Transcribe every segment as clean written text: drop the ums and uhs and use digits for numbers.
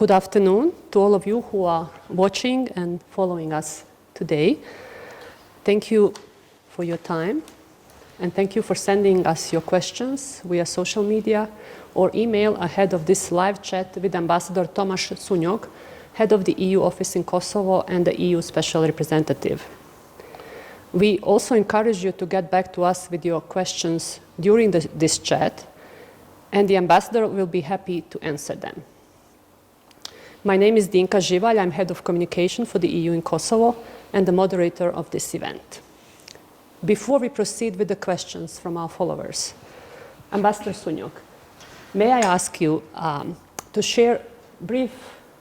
Good afternoon to all of you who are watching and following us today. Thank you for your time, and thank you for sending us your questions via social media or email ahead of this live chat with Ambassador Tomas Szunyog, head of the EU office in Kosovo and the EU Special Representative. We also encourage you to get back to us with your questions during this chat, and the ambassador will be happy to answer them. My name is Dinka Živalj. I'm head of communication for the EU in Kosovo and the moderator of this event. Before we proceed with the questions from our followers, Ambassador Szunyog, may I ask you to share brief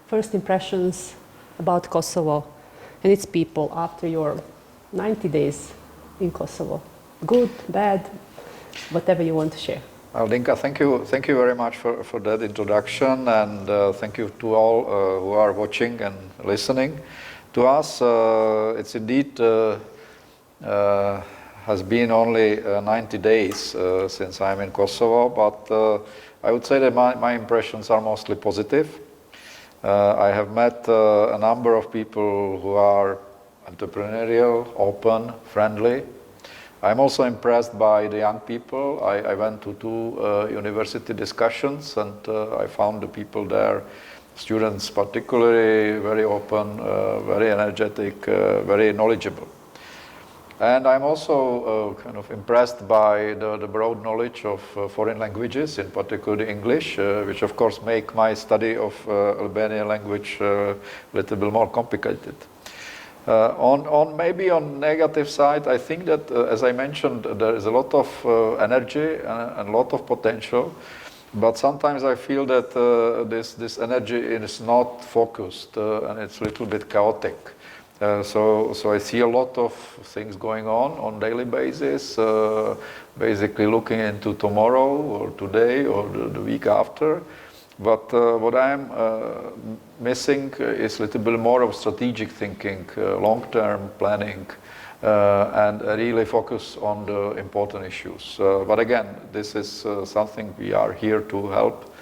first impressions about Kosovo and its people after your 90 days in Kosovo? Good, bad, whatever you want to share. Well, Dinka, thank you very much for that introduction, and thank you to all who are watching and listening to us. It's indeed has been only 90 days since I'm in Kosovo, but I would say that my impressions are mostly positive. I have met a number of people who are entrepreneurial, open, friendly. I'm also impressed by the young people. I went to two university discussions, and I found the people there, students particularly, very open, very energetic, very knowledgeable. And I'm also kind of impressed by the broad knowledge of foreign languages, in particular English, which of course make my study of Albanian language a little bit more complicated. Maybe on negative side, I think that, as I mentioned, there is a lot of energy and a lot of potential, but sometimes I feel that this energy is not focused and it's a little bit chaotic. So I see a lot of things going on daily basis, basically looking into tomorrow or today or the week after. But what I'm missing is a little bit more of strategic thinking, long-term planning, and really focus on the important issues. But again, this is something we are here to help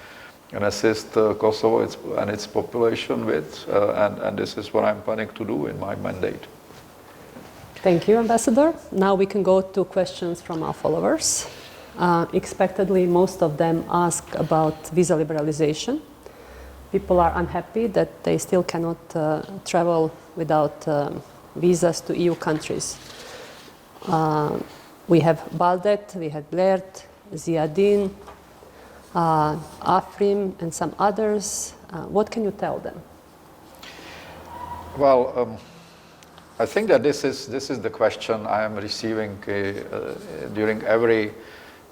and assist Kosovo and its population with, and this is what I'm planning to do in my mandate. Thank you, Ambassador. Now we can go to questions from our followers. Expectedly, most of them ask about visa liberalization. People are unhappy that they still cannot travel without visas to EU countries. We have Baldet, we have Blert, Ziadin, Afrim, and some others. What can you tell them? Well, I think that this is the question I am receiving during every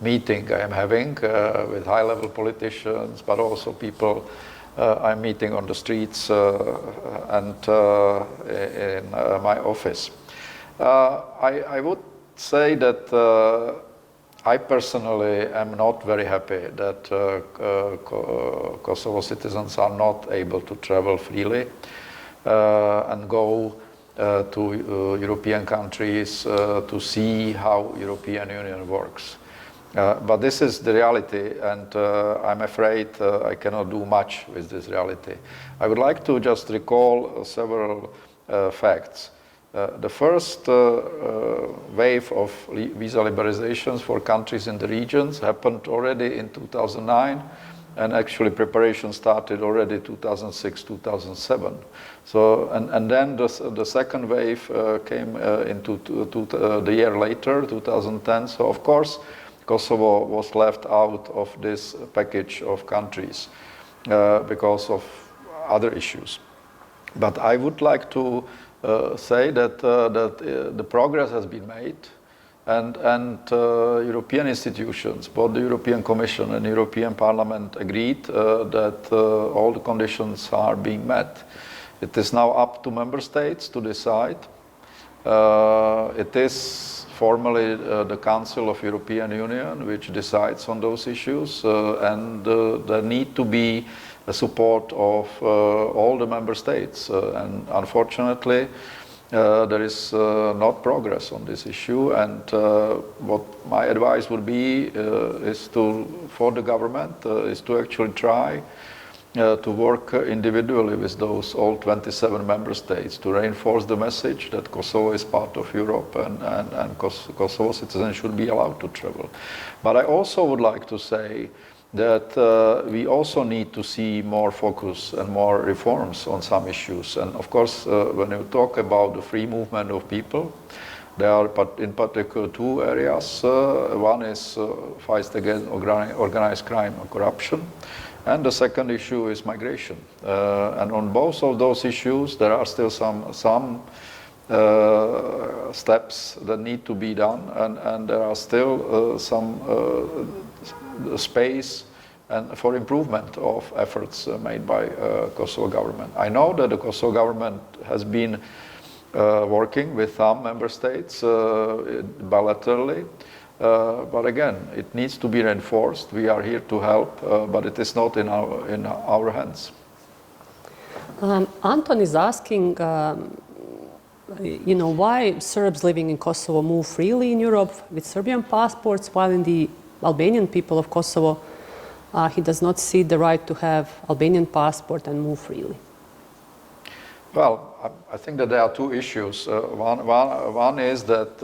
meeting I am having with high-level politicians, but also people I'm meeting on the streets and in my office. I would say that I personally am not very happy that Kosovo citizens are not able to travel freely and go to European countries to see how European Union works. But this is the reality, and I'm afraid I cannot do much with this reality. I would like to just recall several facts. The first wave of visa liberalizations for countries in the regions happened already in 2009, and actually preparation started already 2006, 2007. So, and then the second wave came into the year later, 2010. So of course, Kosovo was left out of this package of countries because of other issues. But I would like to say that the progress has been made, and European institutions, both the European Commission and European Parliament, agreed that all the conditions are being met. It is now up to member states to decide. It is formally the Council of European Union which decides on those issues, and there need to be a support of all the member states. And unfortunately, there is not progress on this issue, and what my advice would be is for the government is to actually try to work individually with those all 27 member states to reinforce the message that Kosovo is part of Europe and Kosovo citizens should be allowed to travel. But I also would like to say that we also need to see more focus and more reforms on some issues. And of course, when you talk about the free movement of people, there are in particular two areas. One is fight against organized crime and corruption. And the second issue is migration. And on both of those issues, there are still some steps that need to be done, and there are still some space and for improvement of efforts made by Kosovo government. I know that the Kosovo government has been working with some member states bilaterally. But again, it needs to be reinforced. We are here to help, but it is not in our hands. Anton is asking, why Serbs living in Kosovo move freely in Europe with Serbian passports, while in the Albanian people of Kosovo, he does not see the right to have Albanian passport and move freely. Well, I think that there are two issues. One is that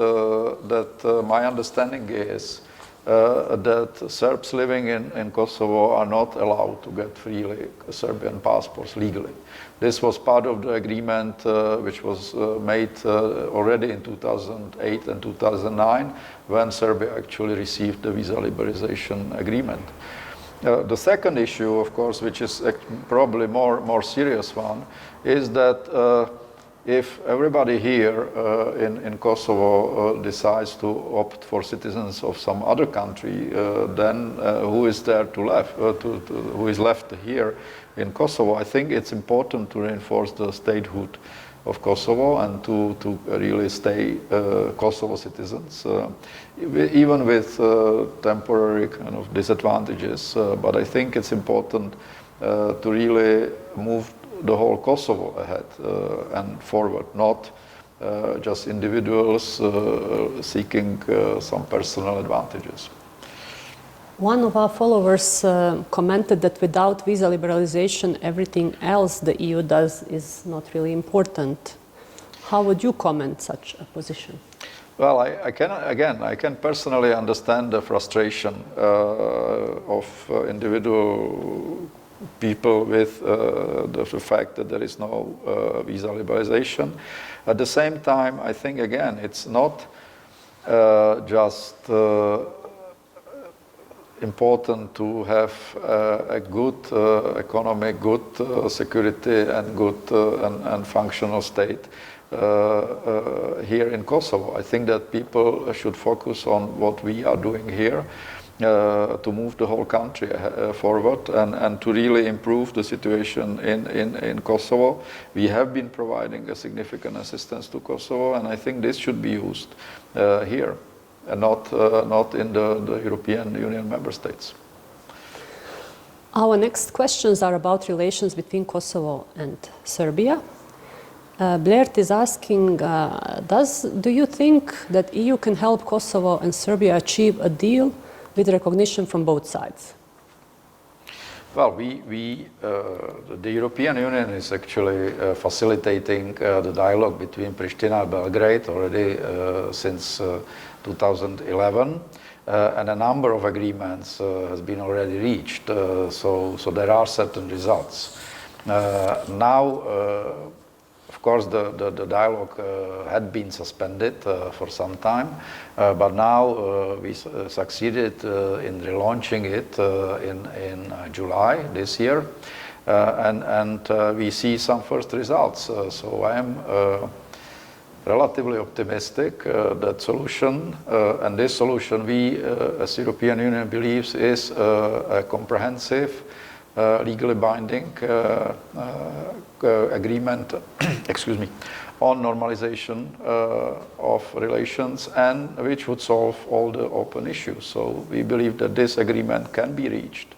my understanding is that Serbs living in Kosovo are not allowed to get freely Serbian passports legally. This was part of the agreement which was made already in 2008 and 2009 when Serbia actually received the visa liberalization agreement. The second issue, of course, which is probably more serious one, is that if everybody here in Kosovo decides to opt for citizens of some other country, then who is there who is left here in Kosovo? I think it's important to reinforce the statehood of Kosovo and to really stay Kosovo citizens, even with temporary kind of disadvantages. But I think it's important to really move the whole Kosovo ahead and forward, not just individuals seeking some personal advantages. One of our followers commented that without visa liberalization, everything else the EU does is not really important. How would you comment such a position? Well, I can personally understand the frustration of individual people with the fact that there is no visa liberalization. At the same time, I think, again, it's not just important to have a good economy, good security, and good and functional state here in Kosovo. I think that people should focus on what we are doing here to move the whole country forward and to really improve the situation in Kosovo. We have been providing a significant assistance to Kosovo, and I think this should be used here and not in the European Union member states. Our next questions are about relations between Kosovo and Serbia. Blair is asking, do you think that EU can help Kosovo and Serbia achieve a deal with recognition from both sides? Well, the European Union is actually facilitating the dialogue between Pristina and Belgrade already since 2011, and a number of agreements has been already reached. So there are certain results. Now, of course, the dialogue had been suspended for some time, but now we succeeded in relaunching it in July this year, and we see some first results. So I am relatively optimistic that solution, and this solution we as European Union believes is a comprehensive, legally binding agreement on normalization of relations, and which would solve all the open issues. So we believe that this agreement can be reached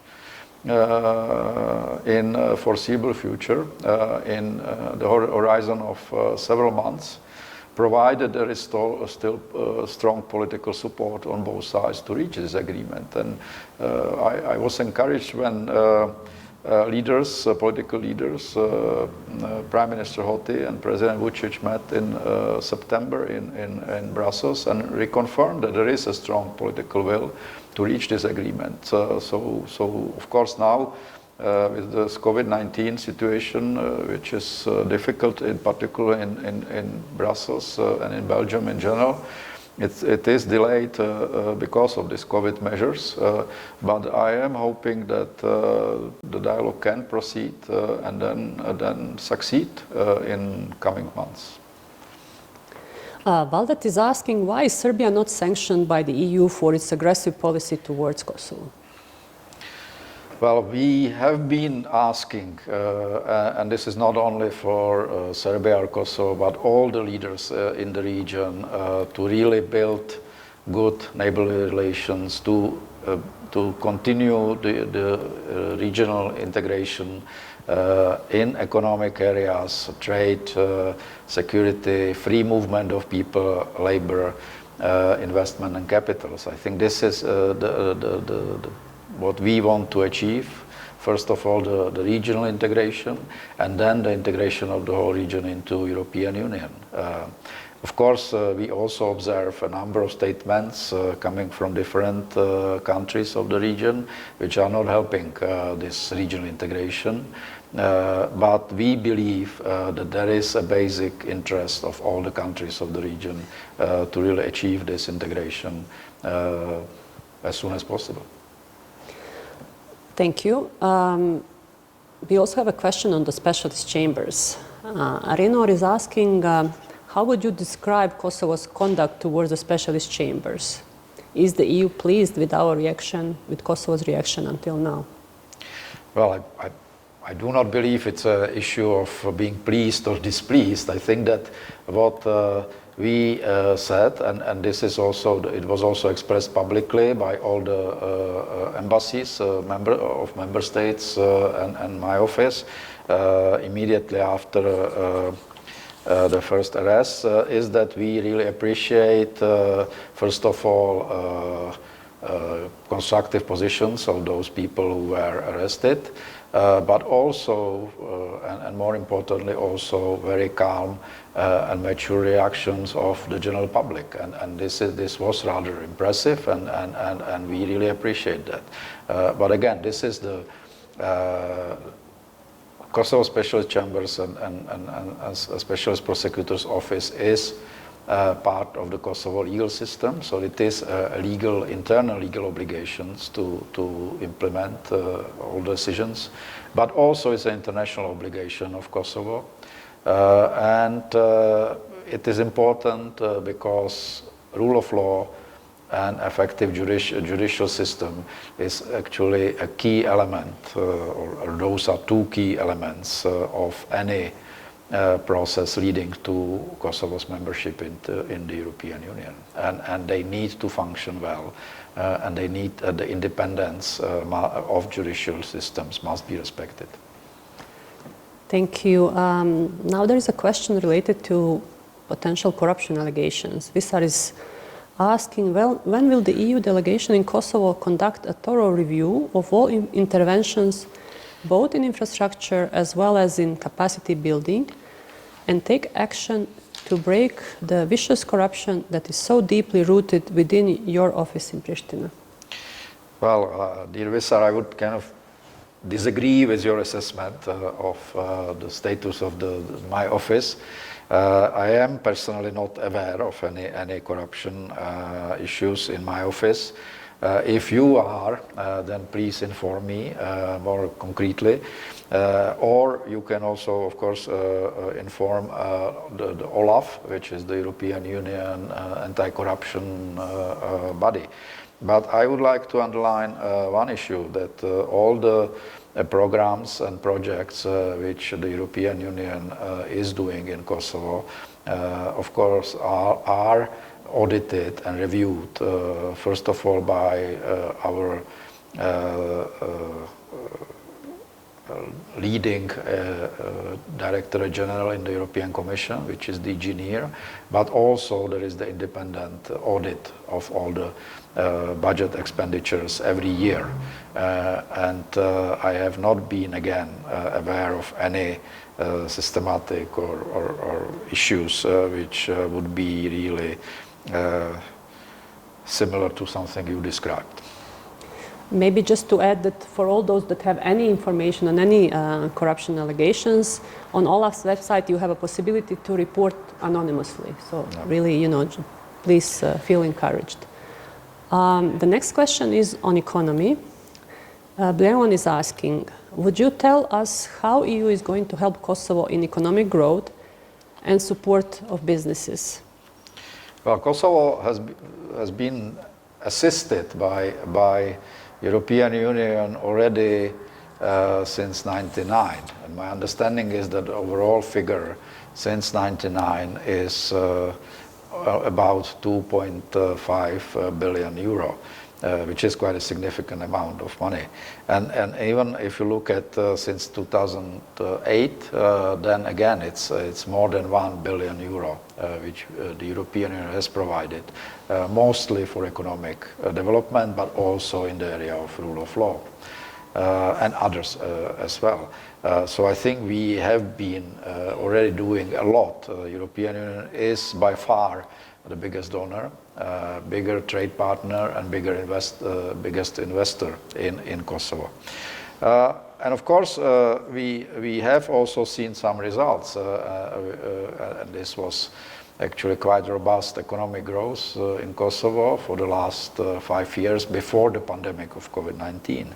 in a foreseeable future, in the horizon of several months, provided there is still strong political support on both sides to reach this agreement. And I was encouraged when leaders, political leaders, Prime Minister Hoti and President Vučić met in September in Brussels and reconfirmed that there is a strong political will to reach this agreement. So of course now with this COVID-19 situation, which is difficult in particular in Brussels and in Belgium in general, it is delayed because of these COVID measures, but I am hoping that the dialogue can proceed and then succeed in coming months. Valdet is asking, why is Serbia not sanctioned by the EU for its aggressive policy towards Kosovo? Well, we have been asking, and this is not only for Serbia or Kosovo, but all the leaders in the region to really build good neighborly relations, to continue the regional integration in economic areas, trade, security, free movement of people, labor, investment and capitals. I think this is what we want to achieve. First of all, the regional integration, and then the integration of the whole region into European Union. Of course, we also observe a number of statements coming from different countries of the region, which are not helping this regional integration. But we believe that there is a basic interest of all the countries of the region to really achieve this integration as soon as possible. Thank you. We also have a question on the specialist chambers. Arinor is asking, how would you describe Kosovo's conduct towards the specialist chambers? Is the EU pleased with our reaction, with Kosovo's reaction until now? Well, I do not believe it's an issue of being pleased or displeased. I think that what we said, and this is also, it was also expressed publicly by all the embassies, member states and my office, immediately after the first arrest, is that we really appreciate, first of all, constructive positions of those people who were arrested, but also, and more importantly, also very calm and mature reactions of the general public, and this was rather impressive, and we really appreciate that. But again, this is the Kosovo Specialist Chambers and Specialist Prosecutor's Office is part of the Kosovo legal system, so it is internal legal obligations to implement all decisions, but also it's an international obligation of Kosovo, and it is important because rule of law and effective judicial system is actually a key element, or those are two key elements of any process leading to Kosovo's membership in the European Union, and they need to function well, and they need the independence of judicial systems must be respected. Thank you. Now there is a question related to potential corruption allegations. Visar is asking, well, when will the EU delegation in Kosovo conduct a thorough review of all interventions, both in infrastructure as well as in capacity building, and take action to break the vicious corruption that is so deeply rooted within your office in Pristina? Well, dear Visar, I would kind of disagree with your assessment of the status of my office. I am personally not aware of any corruption issues in my office. If you are, then please inform me more concretely. Or you can also, of course, inform the OLAF, which is the European Union anti-corruption body. But I would like to underline one issue, that all the programs and projects which the European Union is doing in Kosovo, of course, are audited and reviewed, first of all by our leading Director General in the European Commission, which is DG NEAR, but also there is the independent audit of all the budget expenditures every year. And I have not been, again, aware of any systematic or issues which would be really similar to something you described. Maybe just to add that for all those that have any information on any corruption allegations, on OLAF's website you have a possibility to report anonymously. So really, please feel encouraged. The next question is on economy. Bleron is asking, would you tell us how EU is going to help Kosovo in economic growth and support of businesses? Well, Kosovo has been assisted by European Union already since 1999, and my understanding is that the overall figure since 1999 is about 2.5 billion euro, which is quite a significant amount of money. And even if you look at since 2008, then again it's more than 1 billion euro, which the European Union has provided, mostly for economic development, but also in the area of rule of law and others as well. So I think we have been already doing a lot. European Union is by far the biggest donor, bigger trade partner, and biggest investor in Kosovo. And of course, we have also seen some results, and this was actually quite robust economic growth in Kosovo for the last 5 years before the pandemic of COVID-19.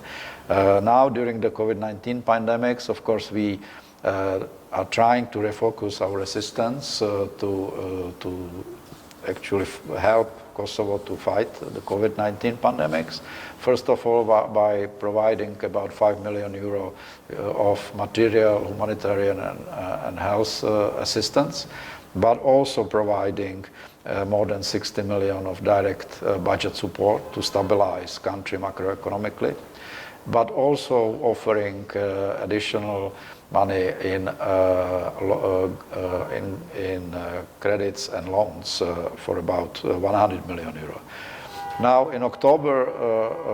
Now, during the COVID-19 pandemics, of course, we are trying to refocus our assistance to actually help Kosovo to fight the COVID-19 pandemics. First of all, by providing about 5 million euro of material, humanitarian and health assistance, but also providing more than 60 million of direct budget support to stabilize country macroeconomically, but also offering additional money in credits and loans for about 100 million euro. Now, in October,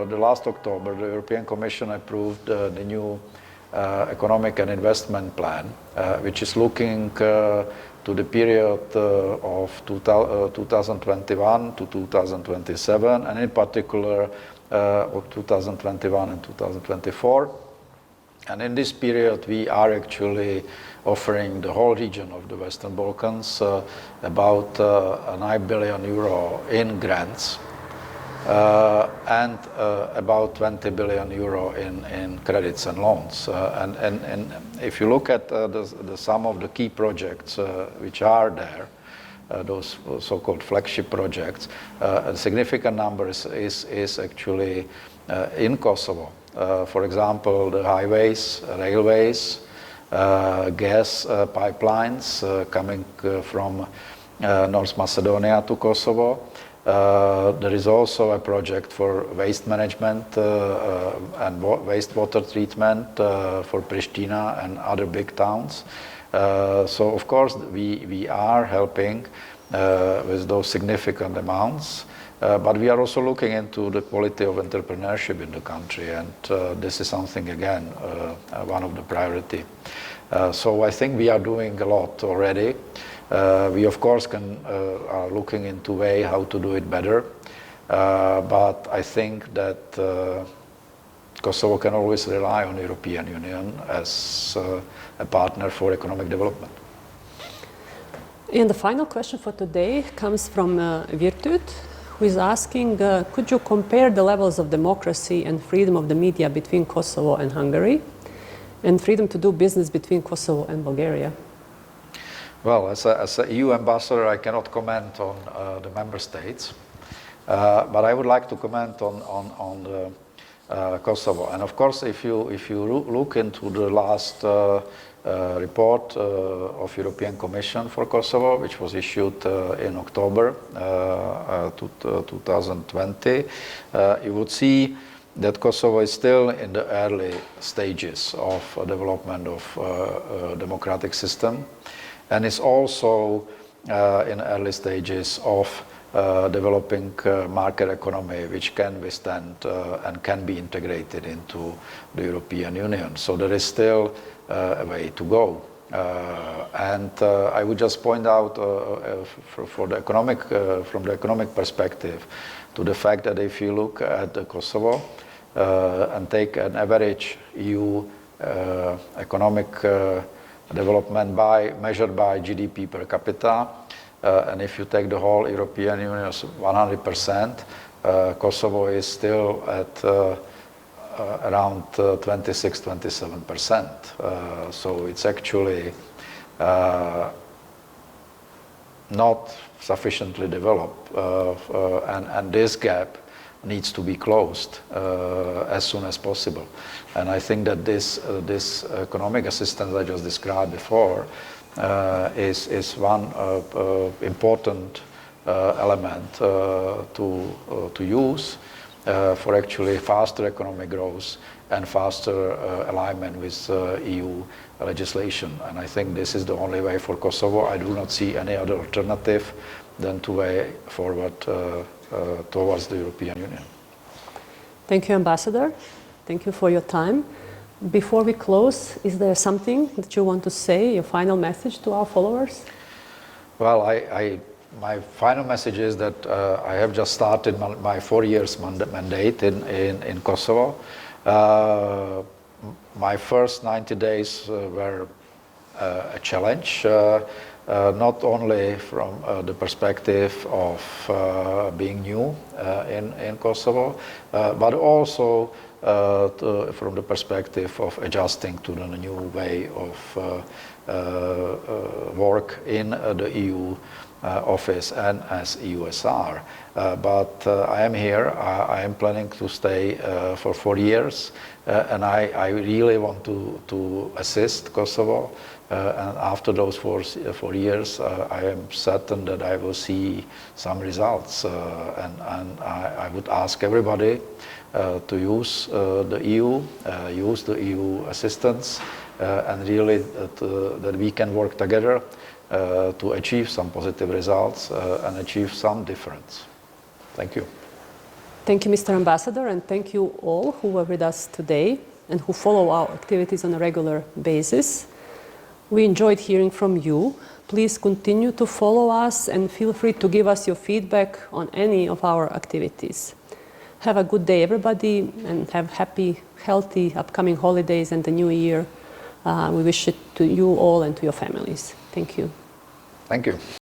the last October, the European Commission approved the new economic and investment plan, which is looking to the period of 2021 to 2027, and in particular of 2021 and 2024. And in this period, we are actually offering the whole region of the Western Balkans about 9 billion euro in grants and about 20 billion euro in credits and loans. And if you look at some of the key projects which are there, those so-called flagship projects, a significant number is actually in Kosovo. For example, the highways, railways, gas pipelines coming from North Macedonia to Kosovo. There is also a project for waste management and wastewater treatment for Pristina and other big towns. So of course we are helping with those significant amounts, but we are also looking into the quality of entrepreneurship in the country, and this is something, again, one of the priority. So I think we are doing a lot already. We of course are looking into way how to do it better, but I think that Kosovo can always rely on the European Union as a partner for economic development. And the final question for today comes from Virtut, who is asking, could you compare the levels of democracy and freedom of the media between Kosovo and Hungary, and freedom to do business between Kosovo and Bulgaria? Well, as an EU ambassador, I cannot comment on the member states, but I would like to comment on Kosovo. And of course, if you look into the last report of European Commission for Kosovo, which was issued in October 2020, you would see that Kosovo is still in the early stages of development of democratic system, and is also in early stages of developing market economy, which can withstand and can be integrated into the European Union. So there is still a way to go. And I would just point out for the economic, from the economic perspective, to the fact that if you look at Kosovo and take an average EU economic development measured by GDP per capita, and if you take the whole European Union as 100%, Kosovo is still at around 26-27%. So it's actually not sufficiently developed, and this gap needs to be closed as soon as possible. And I think that this economic assistance I just described before is one important element to use for actually faster economic growth and faster alignment with EU legislation. And I think this is the only way for Kosovo. I do not see any other alternative than to way forward towards the European Union. Thank you, Ambassador. Thank you for your time. Before we close, is there something that you want to say, your final message to our followers? Well, my final message is that I have just started my 4 years mandate in Kosovo. My first 90 days were a challenge, not only from the perspective of being new in Kosovo, but also from the perspective of adjusting to the new way of work in the EU office and as EUSR. But I am here. I am planning to stay for 4 years, and I really want to assist Kosovo. And after those 4 years, I am certain that I will see some results. And I would ask everybody to use the EU, use the EU assistance, and really that we can work together to achieve some positive results and achieve some difference. Thank you. Thank you, Mr. Ambassador, and thank you all who were with us today and who follow our activities on a regular basis. We enjoyed hearing from you. Please continue to follow us and feel free to give us your feedback on any of our activities. Have a good day, everybody, and have happy, healthy upcoming holidays and the new year. We wish it to you all and to your families. Thank you. Thank you.